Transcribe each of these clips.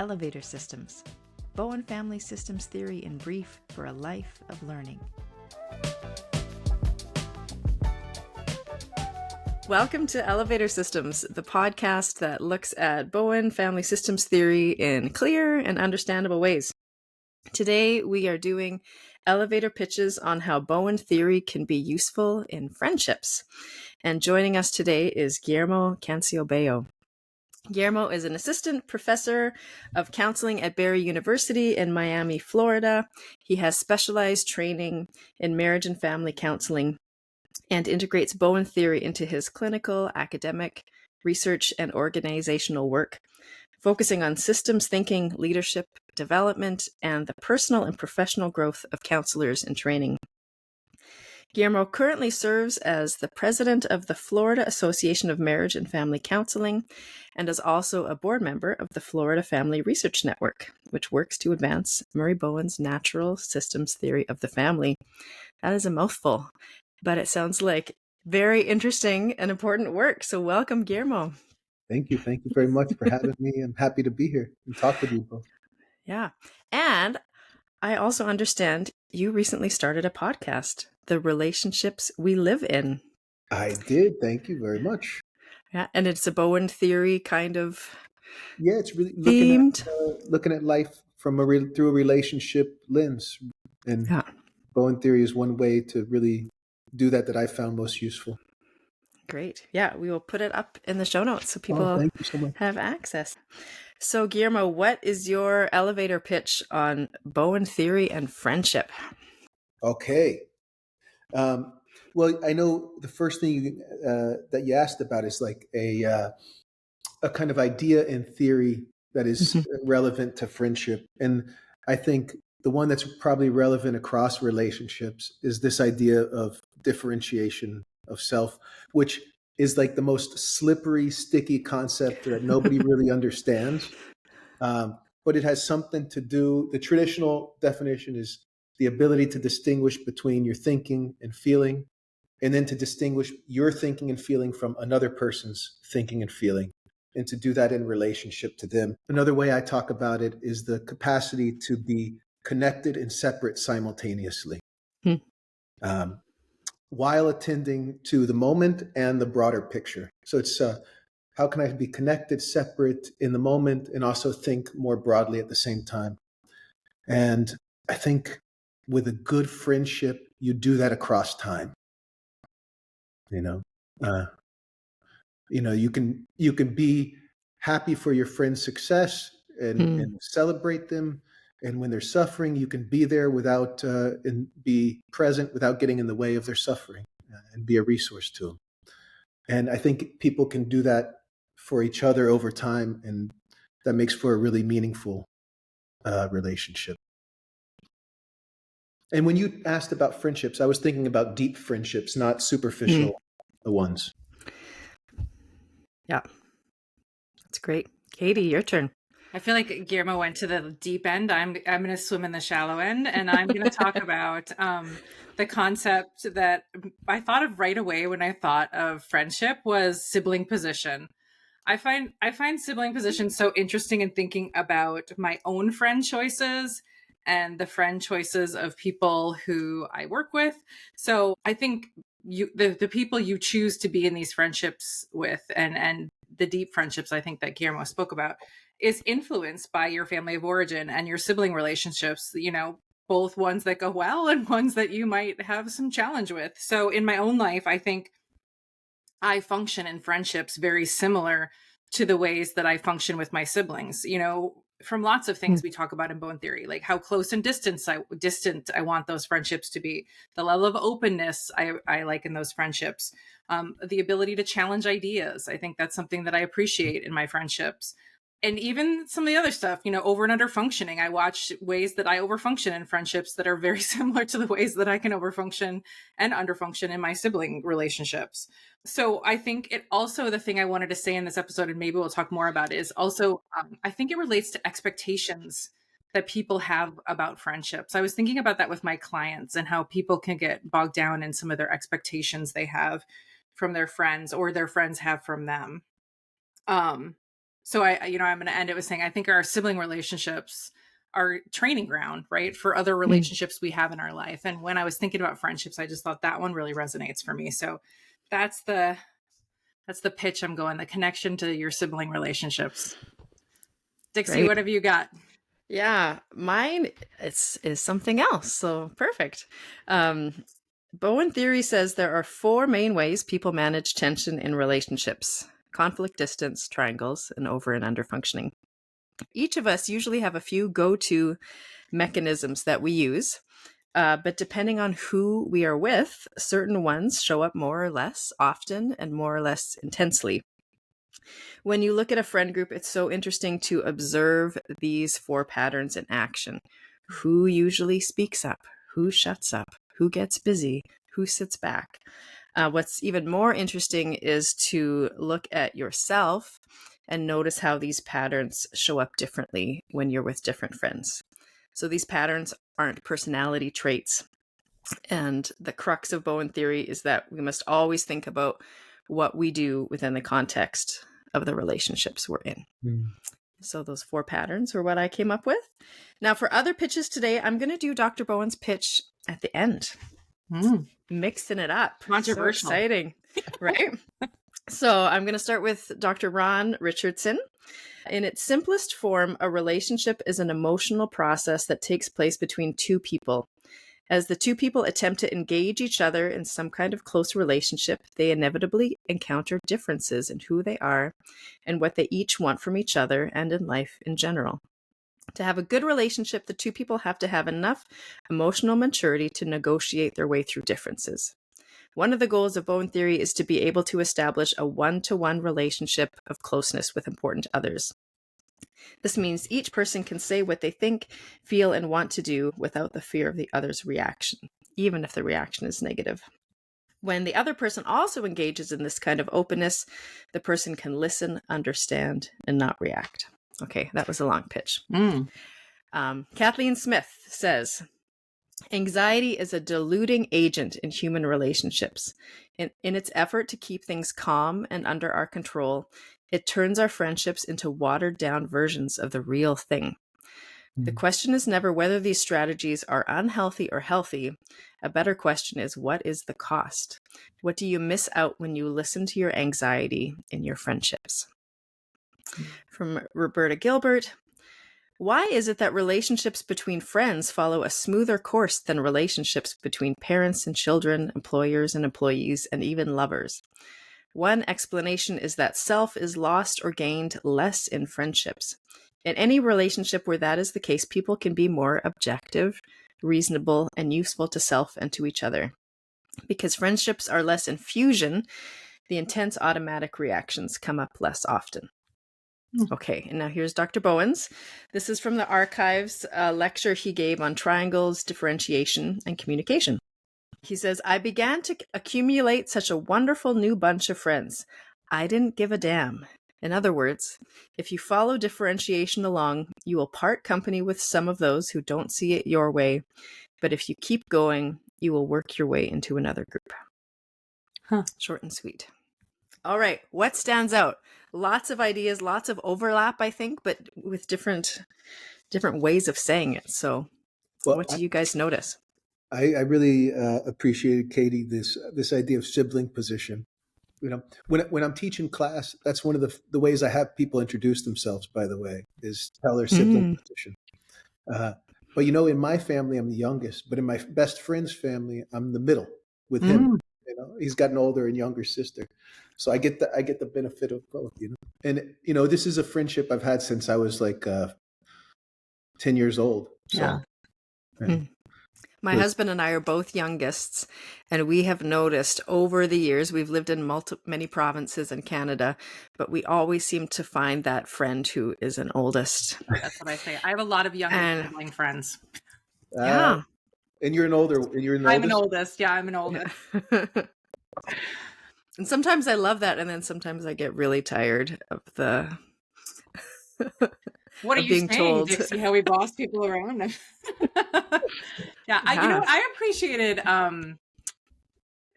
Elevator Systems, Bowen Family Systems Theory in brief for a life of learning. Welcome to Elevator Systems, the podcast that looks at Bowen Family Systems Theory in clear and understandable ways. Today, we are doing elevator pitches on how Bowen theory can be useful in friendships. And joining us today is Guillermo Cancio-Bello. Guillermo is an assistant professor of counseling at Barry University in Miami, Florida. He has specialized training in marriage and family counseling and integrates Bowen theory into his clinical, academic, research, and organizational work, focusing on systems thinking, leadership development, and the personal and professional growth of counselors in training. Guillermo currently serves as the president of the Florida Association of Marriage and Family Counseling and is also a board member of the Florida Family Research Network, which works to advance Murray Bowen's natural systems theory of the family. That is a mouthful, but it sounds like very interesting and important work. So welcome, Guillermo. Thank you. Thank you very much for having me. I'm happy to be here and talk with you both. Yeah. And I also understand you recently started a podcast, The Relationships We Live In. I did. Thank you very much. Yeah, and it's a Bowen theory kind of it's really themed. looking at life from through a relationship lens. And Bowen theory is one way to really do that I found most useful. Great. Yeah, we will put it up in the show notes so people thank you so much. Have access. So, Guillermo, what is your elevator pitch on Bowen theory and friendship? Okay. Well, I know the first thing that you asked about is like a kind of idea and theory that is relevant to friendship. And I think the one that's probably relevant across relationships is this idea of differentiation of self, which is like the most slippery, sticky concept that nobody really understands. But it has something to do, the traditional definition is the ability to distinguish between your thinking and feeling, and then to distinguish your thinking and feeling from another person's thinking and feeling, and to do that in relationship to them. Another way I talk about it is the capacity to be connected and separate simultaneously, while attending to the moment and the broader picture. So it's how can I be connected, separate in the moment, and also think more broadly at the same time? And I think with a good friendship, you do that across time. You can be happy for your friend's success and celebrate them. And when they're suffering, you can be there and be present without getting in the way of their suffering, and be a resource to them. And I think people can do that for each other over time, and that makes for a really meaningful relationship. And when you asked about friendships, I was thinking about deep friendships, not superficial ones. Yeah, that's great. Katie, your turn. I feel like Guillermo went to the deep end. I'm going to swim in the shallow end, and I'm going to talk about the concept that I thought of right away when I thought of friendship was sibling position. I find sibling position so interesting in thinking about my own friend choices and the friend choices of people who I work with. So I think the people you choose to be in these friendships with and the deep friendships I think that Guillermo spoke about is influenced by your family of origin and your sibling relationships, both ones that go well and ones that you might have some challenge with. So in my own life, I think I function in friendships very similar to the ways that I function with my siblings, from lots of things we talk about in Bowen theory, like how close and distant I want those friendships to be, the level of openness I like in those friendships, the ability to challenge ideas. I think that's something that I appreciate in my friendships. And even some of the other stuff, over and under functioning. I watch ways that I overfunction in friendships that are very similar to the ways that I can overfunction and underfunction in my sibling relationships. So I think it also, the thing I wanted to say in this episode, and maybe we'll talk more about, is also, I think it relates to expectations that people have about friendships. I was thinking about that with my clients and how people can get bogged down in some of their expectations they have from their friends or their friends have from them. So I'm going to end it with saying, I think our sibling relationships are training ground, right, for other relationships we have in our life. And when I was thinking about friendships, I just thought that one really resonates for me. So that's the pitch I'm going, the connection to your sibling relationships. Dixie, Right. what have you got? Yeah, mine is something else. So perfect. Bowen theory says there are 4 main ways people manage tension in relationships: conflict, distance, triangles, and over and under functioning. Each of us usually have a few go-to mechanisms that we use, but depending on who we are with, certain ones show up more or less often and more or less intensely. When you look at a friend group, it's so interesting to observe these 4 patterns in action. Who usually speaks up? Who shuts up? Who gets busy? Who sits back? What's even more interesting is to look at yourself and notice how these patterns show up differently when you're with different friends. So these patterns aren't personality traits. And the crux of Bowen theory is that we must always think about what we do within the context of the relationships we're in. So those 4 patterns were what I came up with. Now for other pitches today, I'm going to do Dr. Bowen's pitch at the end. Mixing it up. Controversial. So exciting, right? So I'm going to start with Dr. Ron Richardson. In its simplest form, a relationship is an emotional process that takes place between 2 people. As the 2 people attempt to engage each other in some kind of close relationship, they inevitably encounter differences in who they are and what they each want from each other and in life in general. To have a good relationship, the 2 people have to have enough emotional maturity to negotiate their way through differences. One of the goals of Bowen theory is to be able to establish a one-to-one relationship of closeness with important others. This means each person can say what they think, feel, and want to do without the fear of the other's reaction, even if the reaction is negative. When the other person also engages in this kind of openness, the person can listen, understand, and not react. Okay, that was a long pitch. Kathleen Smith says, anxiety is a diluting agent in human relationships. In its effort to keep things calm and under our control, it turns our friendships into watered-down versions of the real thing. The question is never whether these strategies are unhealthy or healthy. A better question is, what is the cost? What do you miss out when you listen to your anxiety in your friendships? From Roberta Gilbert, why is it that relationships between friends follow a smoother course than relationships between parents and children, employers and employees, and even lovers? One explanation is that self is lost or gained less in friendships. In any relationship where that is the case, people can be more objective, reasonable, and useful to self and to each other. Because friendships are less in fusion, the intense automatic reactions come up less often. Okay, and now here's Dr. Bowen's. This is from the archives, a lecture he gave on triangles, differentiation, and communication. He says, I began to accumulate such a wonderful new bunch of friends. I didn't give a damn. In other words, if you follow differentiation along, you will part company with some of those who don't see it your way. But if you keep going, you will work your way into another group. Short and sweet. All right, what stands out? Lots of ideas, lots of overlap, I think, but with different ways of saying it. So what do you guys notice? I really appreciated, Katie, this idea of sibling position. You know, when I'm teaching class, that's one of the ways I have people introduce themselves, by the way, is tell their sibling position. But, you know, in my family, I'm the youngest, but in my best friend's family, I'm the middle with him. You know, he's got an older and younger sister. So I get the benefit of both, you know. And, you know, this is a friendship I've had since I was like 10 years old. So, yeah. My husband and I are both youngest, and we have noticed over the years, we've lived in many provinces in Canada, but we always seem to find that friend who is an oldest. That's what I say. I have a lot of younger sibling friends. Yeah. And you're an older, I'm an oldest. Yeah, I'm an oldest. And sometimes I love that, and then sometimes I get really tired of the... What are you saying, told. Dixie, how we boss people around? Yeah, I appreciated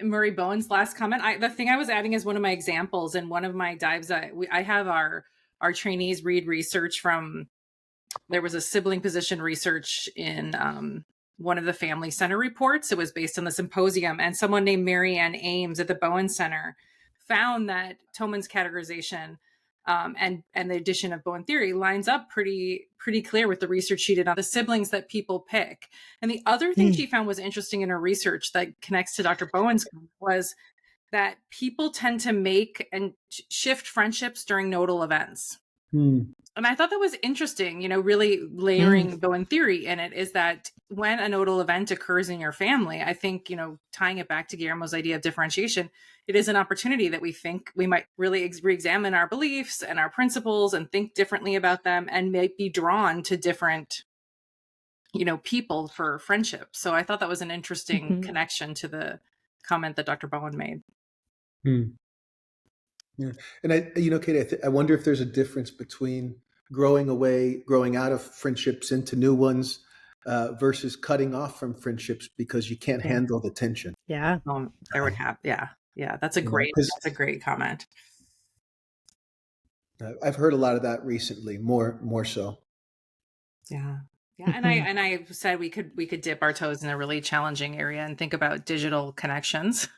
Murray Bowen's last comment. The thing I was adding as one of my examples in one of my dives, I have our our trainees read research from, there was a sibling position research in one of the family center reports. It was based on the symposium, and someone named Mary Ann Ames at the Bowen Center found that Thoman's categorization and the addition of Bowen theory lines up pretty clear with the research she did on the siblings that people pick. And the other thing she found was interesting in her research that connects to Dr. Bowen's was that people tend to make and shift friendships during nodal events. And I thought that was interesting, you know, really layering Bowen theory in it, is that when a nodal event occurs in your family, I think, you know, tying it back to Guillermo's idea of differentiation, it is an opportunity that we think we might really re-examine our beliefs and our principles and think differently about them, and may be drawn to different, you know, people for friendship. So I thought that was an interesting connection to the comment that Dr. Bowen made. Yeah. And Kate, I wonder if there's a difference between growing out of friendships into new ones versus cutting off from friendships because you can't handle the tension. Yeah. There would have, yeah. That's a great comment. I've heard a lot of that recently, more so. Yeah. And I said we could dip our toes in a really challenging area and think about digital connections.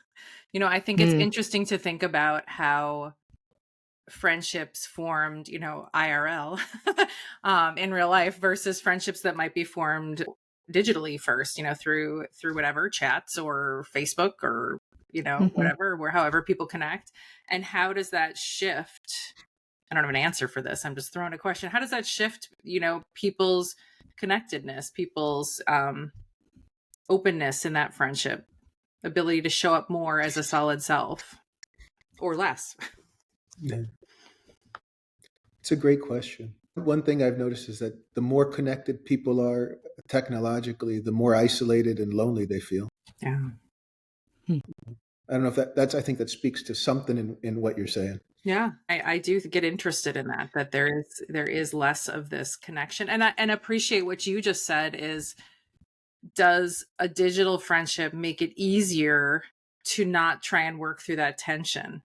You know, I think it's interesting to think about how friendships formed, you know, IRL in real life versus friendships that might be formed digitally first, you know, through whatever chats or Facebook or, you know, whatever, however people connect. And how does that shift? I don't have an answer for this. I'm just throwing a question. How does that shift, you know, people's connectedness, people's openness in that friendship, ability to show up more as a solid self or less? Yeah. It's a great question. One thing I've noticed is that the more connected people are technologically, the more isolated and lonely they feel. Yeah. I don't know if I think that speaks to something in what you're saying. Yeah, I do get interested in that there is less of this connection, and appreciate what you just said is, does a digital friendship make it easier to not try and work through that tension?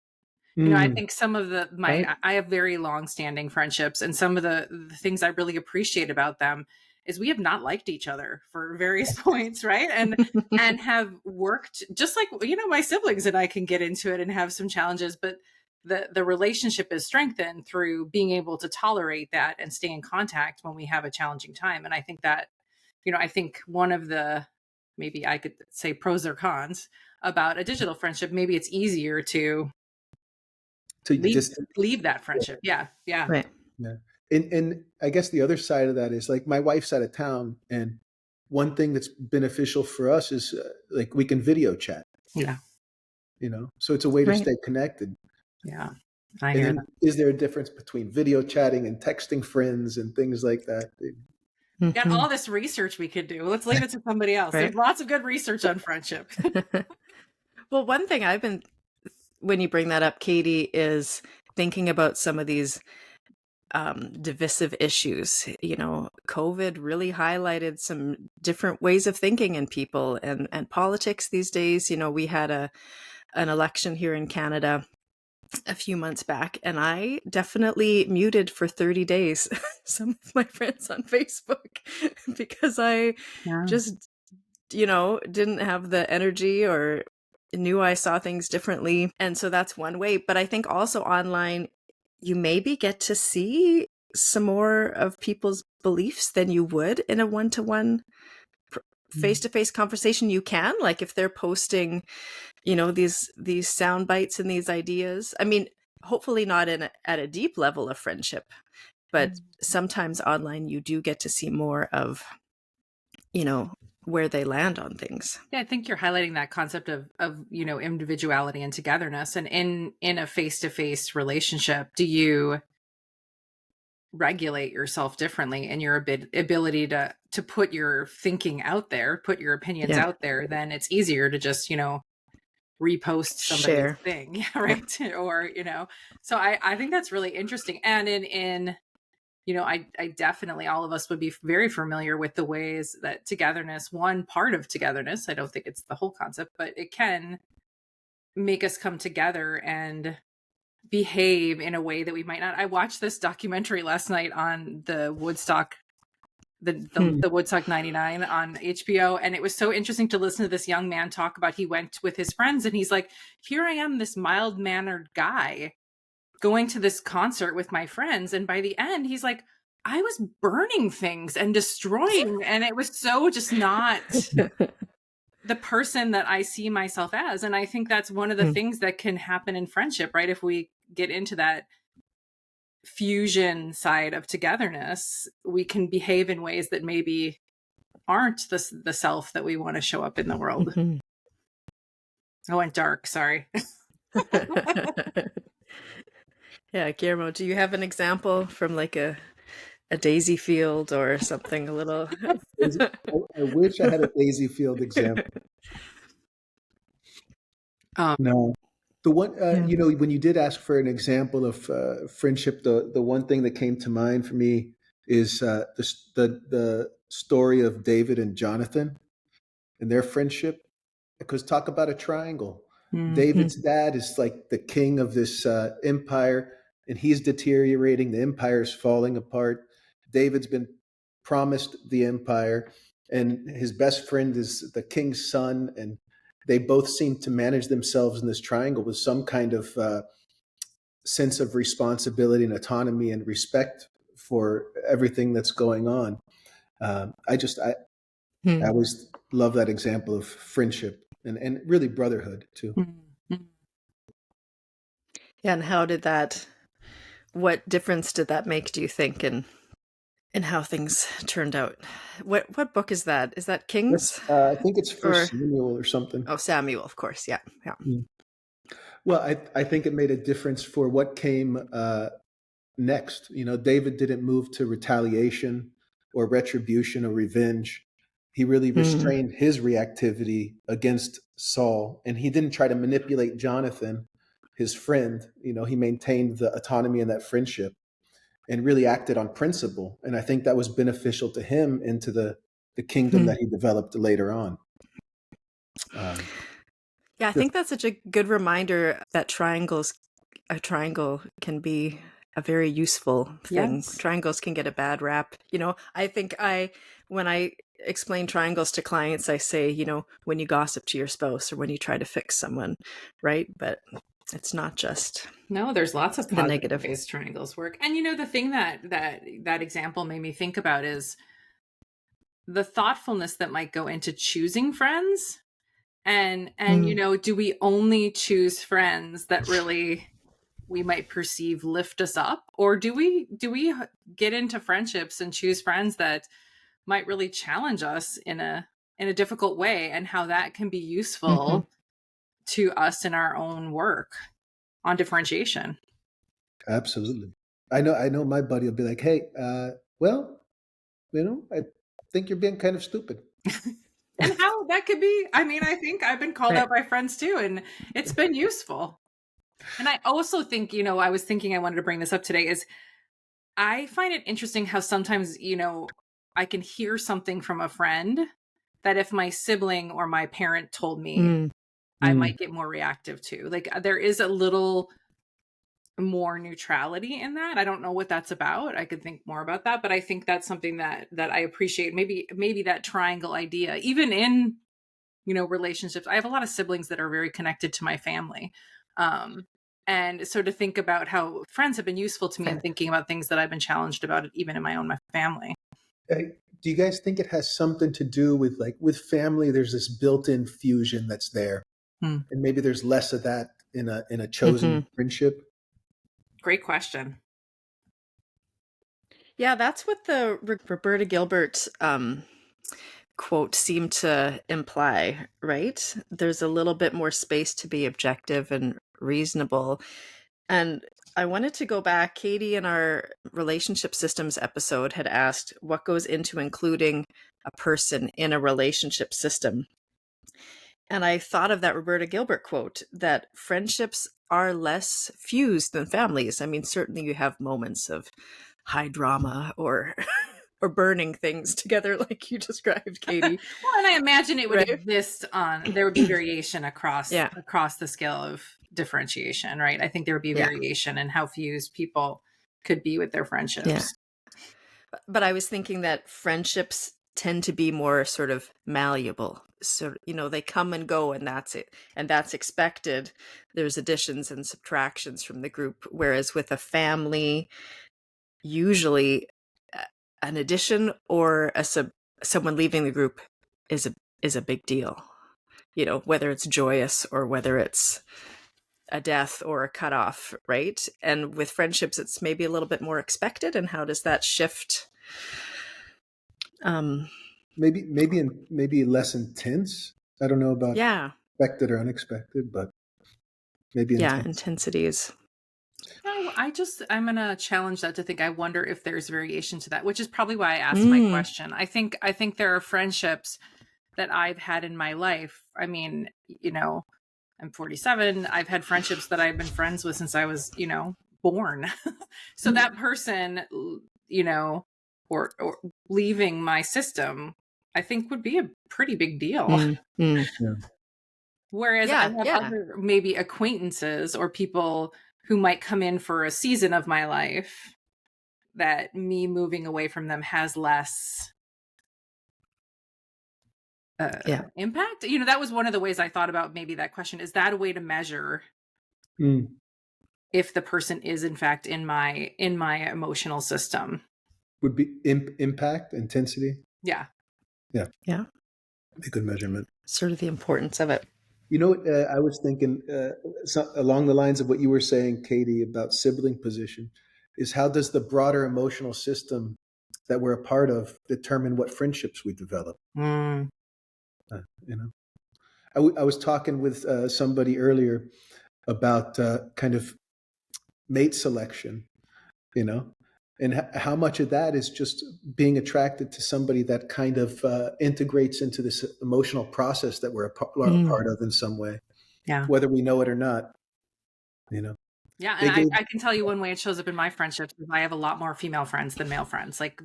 You know, I think some of I have very long-standing friendships, and some of the things I really appreciate about them is we have not liked each other for various points, right? And have worked, just like, you know, my siblings and I can get into it and have some challenges, but the relationship is strengthened through being able to tolerate that and stay in contact when we have a challenging time. And I think that, you know, I think one of the, maybe I could say pros or cons about a digital friendship, maybe it's easier to leave that friendship. Yeah. Right. Yeah. And I guess the other side of that is, like, my wife's out of town, and one thing that's beneficial for us is like we can video chat. Yeah. You know, so it's a way to stay connected. Yeah. I hear that. Is there a difference between video chatting and texting friends and things like that? Got all this research we could do. Let's leave it to somebody else. There's lots of good research on friendship. Well, one thing when you bring that up, Katie, is thinking about some of these divisive issues. You know, COVID really highlighted some different ways of thinking in people and politics these days. You know, we had an election here in Canada a few months back, and I definitely muted for 30 days some of my friends on Facebook because I just, you know, didn't have the energy or knew I saw things differently. And so that's one way. But I think also online, you maybe get to see some more of people's beliefs than you would in a one-to-one face-to-face conversation. You can, like, if they're posting, you know, these sound bites and these ideas. I mean, hopefully not at a deep level of friendship, but sometimes online you do get to see more of, you know, where they land on things. Yeah, I think you're highlighting that concept of you know, individuality and togetherness. And in a face-to-face relationship, do you regulate yourself differently in your ability to put your thinking out there, put your opinions out there? Then it's easier to just, you know, repost somebody's thing, right? Or, you know, so I think that's really interesting. And in you know, I definitely, all of us would be very familiar with the ways that togetherness, one part of togetherness, I don't think it's the whole concept, but it can make us come together and behave in a way that we might not. I watched this documentary last night on the Woodstock, the Woodstock 99 on HBO. And it was so interesting to listen to this young man talk about, he went with his friends and he's like, here I am, this mild-mannered guy going to this concert with my friends. And by the end, he's like, I was burning things and destroying. And it was so just not the person that I see myself as. And I think that's one of the things that can happen in friendship, right? If we get into that fusion side of togetherness, we can behave in ways that maybe aren't the self that we want to show up in the world. I went dark, sorry. Yeah, Guillermo, do you have an example from like a daisy field or something a little? I wish I had a daisy field example. No. The one, when you did ask for an example of friendship, the one thing that came to mind for me is the story of David and Jonathan and their friendship. Because talk about a triangle. David's dad is like the king of this empire, and he's deteriorating. The empire is falling apart. David's been promised the empire, and his best friend is the king's son, and they both seem to manage themselves in this triangle with some kind of sense of responsibility and autonomy and respect for everything that's going on. I always love that example of friendship and really brotherhood too. Yeah, and what difference did that make, do you think, in how things turned out? What book is that? Is that Kings? I think it's First Samuel or something. Oh, Samuel, of course. Yeah. Well, I think it made a difference for what came next. David didn't move to retaliation or retribution or revenge. He really restrained his reactivity against Saul, and he didn't try to manipulate Jonathan, his friend. He maintained the autonomy in that friendship and really acted on principle. And I think that was beneficial to him into the kingdom that he developed later on. I think that's such a good reminder that a triangle can be a very useful thing. Yes. Triangles can get a bad rap. I think when I explain triangles to clients, I say, when you gossip to your spouse or when you try to fix someone, right? But it's not just. No, there's lots of positive ways triangles work. And the thing that example made me think about is the thoughtfulness that might go into choosing friends. And do we only choose friends that really we might perceive lift us up, or do we get into friendships and choose friends that might really challenge us in a difficult way, and how that can be useful to us in our own work on differentiation? Absolutely. I know my buddy will be like, hey, I think you're being kind of stupid. And how that could be. I mean, I think I've been called out by friends too, and it's been useful. And I also think, I was thinking I wanted to bring this up today, is I find it interesting how sometimes, I can hear something from a friend that if my sibling or my parent told me, I might get more reactive to. Like, there is a little more neutrality in that. I don't know what that's about. I could think more about that, but I think that's something that I appreciate. Maybe that triangle idea, even in, relationships. I have a lot of siblings that are very connected to my family. And so to think about how friends have been useful to me in thinking about things that I've been challenged about, even in my own family. Do you guys think it has something to do with family? There's this built-in fusion that's there, and maybe there's less of that in a chosen friendship. Great question. Yeah, that's what the Roberta Gilbert quote seemed to imply, right? There's a little bit more space to be objective and reasonable. And I wanted to go back. Katie, in our relationship systems episode, had asked what goes into including a person in a relationship system. And I thought of that Roberta Gilbert quote, that friendships are less fused than families. I mean, certainly you have moments of high drama or or burning things together like you described, Katie. Well, and I imagine it would Right? exist there would be variation across Yeah. across the scale of differentiation, right? I think there would be Yeah. variation in how fused people could be with their friendships. Yeah. But I was thinking that friendships tend to be more sort of malleable. So, they come and go, and that's it. And that's expected. There's additions and subtractions from the group. Whereas with a family, usually an addition or someone leaving the group is a big deal. Whether it's joyous or whether it's a death or a cutoff, right? And with friendships, it's maybe a little bit more expected. And how does that shift? Maybe less intense. I don't know about expected or unexpected, but maybe intense. Intensity is. No, I'm going to challenge that to think. I wonder if there's variation to that, which is probably why I asked my question. I think there are friendships that I've had in my life. I mean, I'm 47. I've had friendships that I've been friends with since I was, born. So that person, or leaving my system, I think would be a pretty big deal. Yeah. Whereas I have other maybe acquaintances or people who might come in for a season of my life that me moving away from them has less impact. That was one of the ways I thought about maybe that question. Is that a way to measure if the person is in fact in my emotional system? Would be impact, intensity. Yeah. A good measurement. Sort of the importance of it. I was thinking along the lines of what you were saying, Katie, about sibling position, is how does the broader emotional system that we're a part of determine what friendships we develop? I was talking with somebody earlier about kind of mate selection, and how much of that is just being attracted to somebody that kind of integrates into this emotional process that we're a part of in some way, whether we know it or not. Yeah, and I can tell you one way it shows up in my friendships is I have a lot more female friends than male friends. Like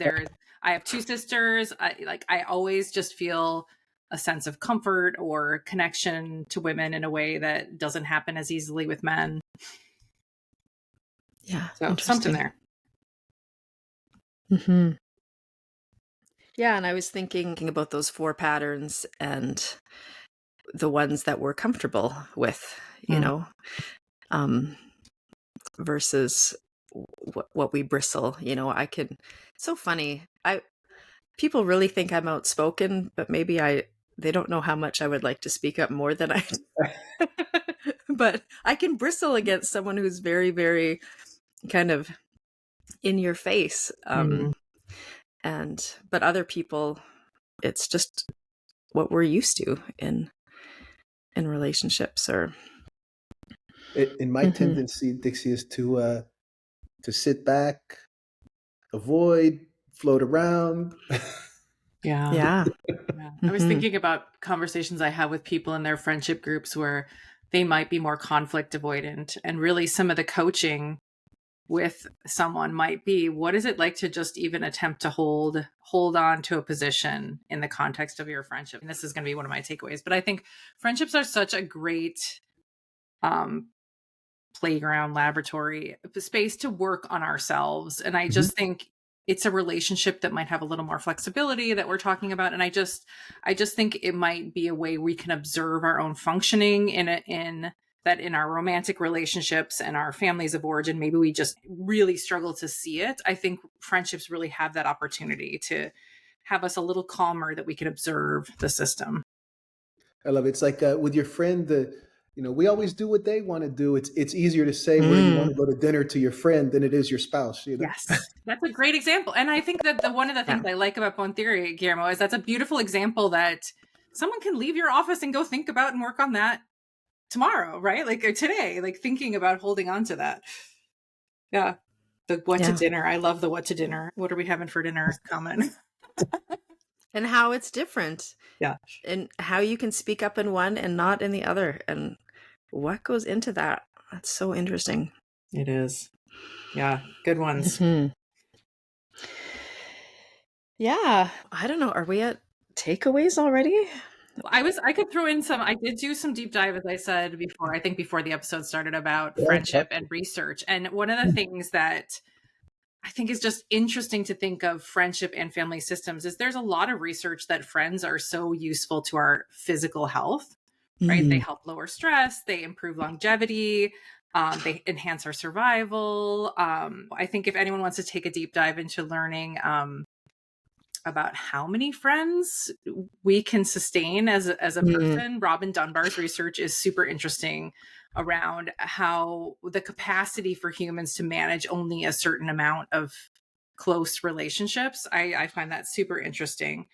I have two sisters. I always just feel a sense of comfort or connection to women in a way that doesn't happen as easily with men. Yeah, so something there. Mm-hmm. Yeah, and I was thinking about those 4 patterns and the ones that we're comfortable with, versus what we bristle. So funny. People really think I'm outspoken, but maybe they don't know how much I would like to speak up more than I do. But I can bristle against someone who's very, very kind of in your face. But other people, it's just what we're used to in relationships. Or in my tendency, Dixie, is to sit back, avoid, float around. Yeah. I was thinking about conversations I have with people in their friendship groups where they might be more conflict avoidant, and really some of the coaching with someone might be, what is it like to just even attempt to hold on to a position in the context of your friendship? And this is going to be one of my takeaways, but I think friendships are such a great playground, laboratory space to work on ourselves. And I just think it's a relationship that might have a little more flexibility that we're talking about. And I just think it might be a way we can observe our own functioning in our romantic relationships and our families of origin. Maybe we just really struggle to see it. I think friendships really have that opportunity to have us a little calmer, that we can observe the system. I love it. It's like with your friend, we always do what they want to do. It's easier to say where you want to go to dinner to your friend than it is your spouse. Yes, that's a great example. And I think that one of the things I like about Bone Theory, Guillermo, is that's a beautiful example that someone can leave your office and go think about and work on that tomorrow, right? Like, or today, like thinking about holding on to that. Yeah. The what to dinner. I love the what to dinner. What are we having for dinner comment. And how it's different. Yeah. And how you can speak up in one and not in the other. And what goes into that. That's so interesting. It is. Yeah. Good ones. Yeah. I don't know. Are we at takeaways already? I could throw in some, I did do some deep dive, as I said before, I think before the episode started, about friendship and research. And one of the things that I think is just interesting to think of friendship and family systems is there's a lot of research that friends are so useful to our physical health, right? They help lower stress, they improve longevity, they enhance our survival. I think if anyone wants to take a deep dive into learning about how many friends we can sustain as a person, Robin Dunbar's research is super interesting around how the capacity for humans to manage only a certain amount of close relationships. I find that super interesting.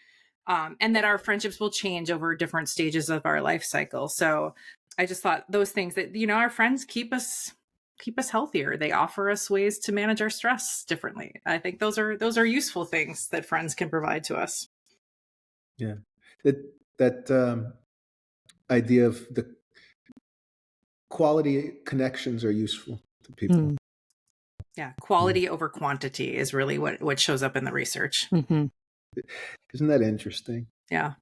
And that our friendships will change over different stages of our life cycle. So I just thought those things that, our friends keep us healthier. They offer us ways to manage our stress differently. I think those are useful things that friends can provide to us. Yeah. That idea of the quality connections are useful to people. Yeah, quality over quantity is really what shows up in the research. Isn't that interesting? Yeah.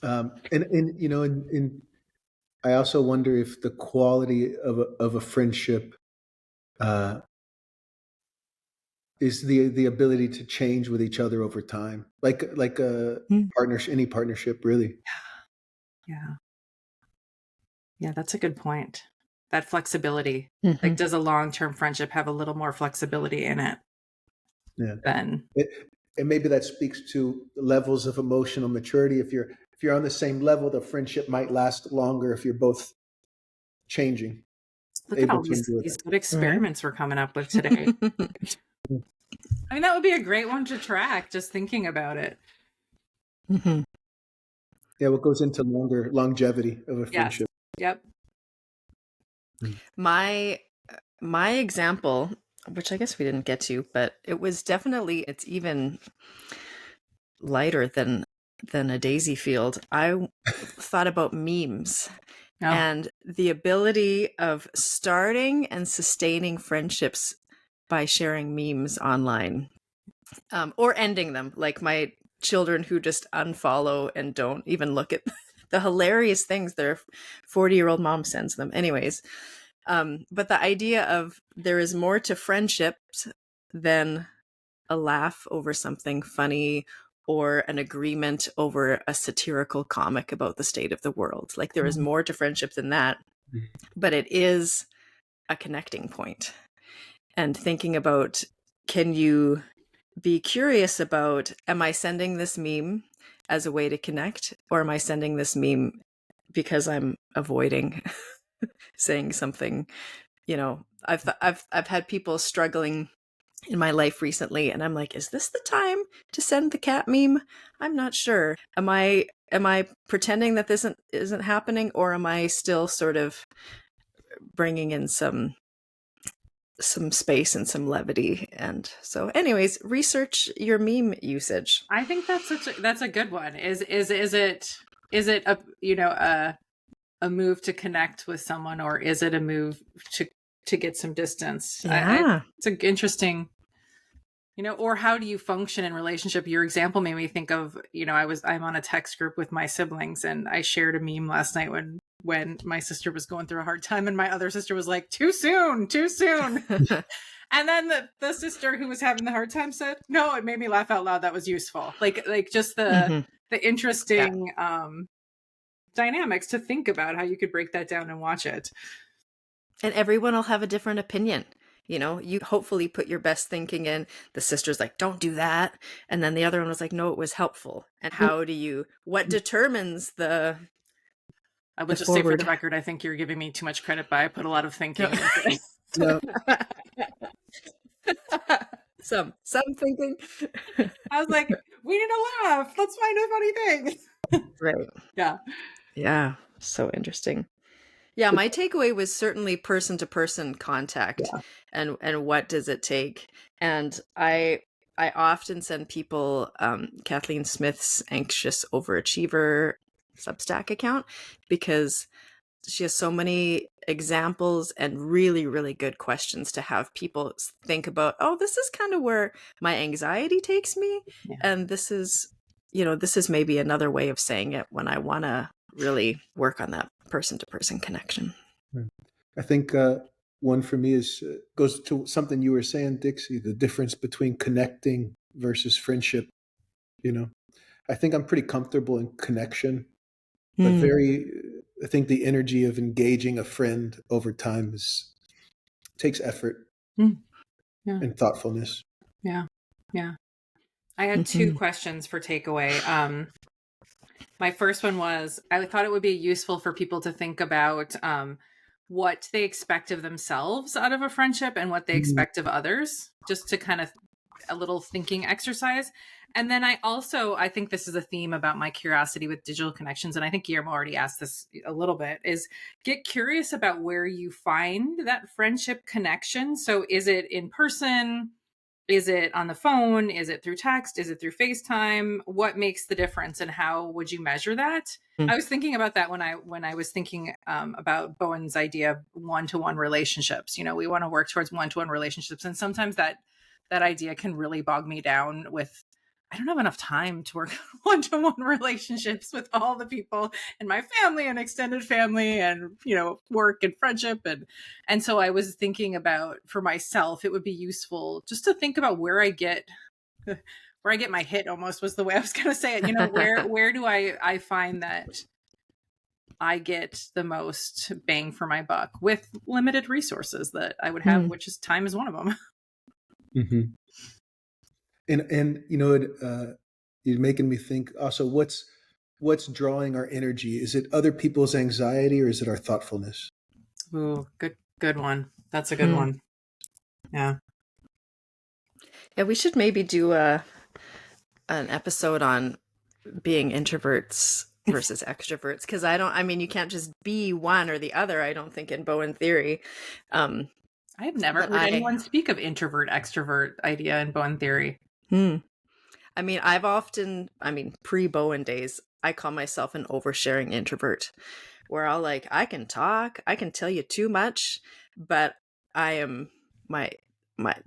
And I also wonder if the quality of a friendship is the ability to change with each other over time, like a partnership, any partnership, really. Yeah, that's a good point. That flexibility. Like, does a long-term friendship have a little more flexibility in it? Yeah. Then And maybe that speaks to levels of emotional maturity. If you're on the same level, the friendship might last longer if you're both changing. look at all these good experiments we're coming up with today. I mean, that would be a great one to track, just thinking about it. Yeah, what goes into longevity of a friendship. Yes. Yep. My example, which I guess we didn't get to, but it was definitely, it's even lighter than a daisy field. I thought about memes and the ability of starting and sustaining friendships by sharing memes online, or ending them, like my children who just unfollow and don't even look at the hilarious things their 40-year-old mom sends them. Anyways, but the idea of there is more to friendships than a laugh over something funny or an agreement over a satirical comic about the state of the world. Like, there is more to friendship than that, but it is a connecting point. And thinking about, can you be curious about, am I sending this meme as a way to connect, or am I sending this meme because I'm avoiding saying something? I've had people struggling in my life recently, and I'm like, is this the time to send the cat meme? I'm not sure. Am I pretending that this isn't happening, or am I still sort of bringing in some space and some levity? And so, anyways, research your meme usage. I think that's a good one. Is it a move to connect with someone, or is it a move to get some distance? Yeah. It's an interesting, or how do you function in relationship? Your example made me think of, I'm on a text group with my siblings, and I shared a meme last night when my sister was going through a hard time, and my other sister was like, too soon. And then the sister who was having the hard time said, no, it made me laugh out loud. That was useful. Like just the interesting dynamics to think about, how you could break that down and watch it. And everyone will have a different opinion. You hopefully put your best thinking in. The sister's like, don't do that. And then the other one was like, no, it was helpful. And what determines the I would just say, for the record, I think you're giving me too much credit, but I put a lot of thinking into it. No. Some thinking. I was like, we need to laugh. Let's find a funny thing. Right. Yeah. So interesting. Yeah, my takeaway was certainly person-to-person contact, and what does it take? And I often send people Kathleen Smith's Anxious Overachiever Substack account, because she has so many examples and really, really good questions to have people think about, oh, this is kind of where my anxiety takes me. Yeah. And this is maybe another way of saying it when I want to really work on that person-to-person connection. I think one for me is goes to something you were saying, Dixie, the difference between connecting versus friendship. I think I'm pretty comfortable in connection, but I think the energy of engaging a friend over time takes effort and thoughtfulness. Yeah. I had two questions for takeaway. My first one was, I thought it would be useful for people to think about what they expect of themselves out of a friendship and what they expect of others, just to kind of a little thinking exercise. And then I think this is a theme about my curiosity with digital connections. And I think Guillermo already asked this a little bit, is get curious about where you find that friendship connection. So is it in person? Is it on the phone? Is it through text? Is it through FaceTime? What makes the difference and how would you measure that? I was thinking about that when I was thinking about Bowen's idea of one-to-one relationships. We want to work towards one-to-one relationships. And sometimes that idea can really bog me down with, I don't have enough time to work one-to-one relationships with all the people in my family and extended family and, work and friendship. And so I was thinking about, for myself, it would be useful just to think about where I get my hit, almost was the way I was going to say it. Where do I find that I get the most bang for my buck with limited resources that I would have, which is time is one of them. Mm-hmm. And you're making me think also, what's drawing our energy? Is it other people's anxiety or is it our thoughtfulness? Ooh, good one. That's a good one. Yeah. Yeah, we should maybe do an episode on being introverts versus extroverts, because you can't just be one or the other, I don't think, in Bowen theory. I've never heard anyone speak of introvert extrovert idea in Bowen theory. I've often, pre-Bowen days, I call myself an oversharing introvert, where I can talk, I can tell you too much, but I am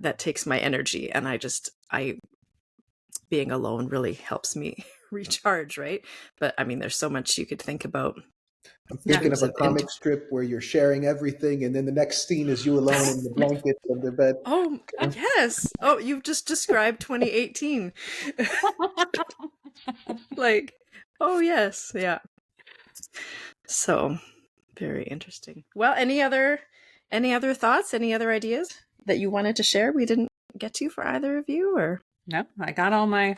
that takes my energy, and being alone really helps me recharge, right? But there's so much you could think about. I'm thinking of a comic strip where you're sharing everything, and then the next scene is you alone in the blankets of the bed. Oh, yes. Oh, you've just described 2018. Oh, yes. Yeah. So, very interesting. Well, any other thoughts, any other ideas that you wanted to share we didn't get to for either of you? Or no, I got all my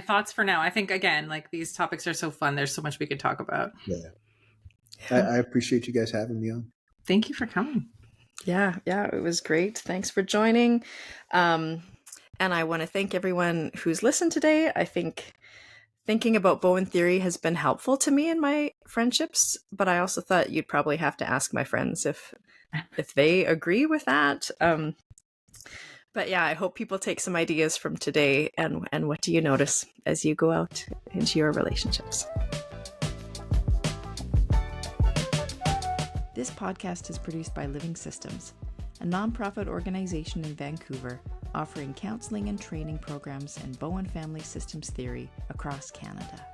thoughts for now. I think, again, these topics are so fun. There's so much we could talk about. Yeah. I appreciate you guys having me on. Thank you for coming. Yeah, it was great. Thanks for joining. And I want to thank everyone who's listened today. I think thinking about Bowen theory has been helpful to me in my friendships, but I also thought you'd probably have to ask my friends if they agree with that. But yeah, I hope people take some ideas from today, and what do you notice as you go out into your relationships? This podcast is produced by Living Systems, a nonprofit organization in Vancouver offering counseling and training programs in Bowen family systems theory across Canada.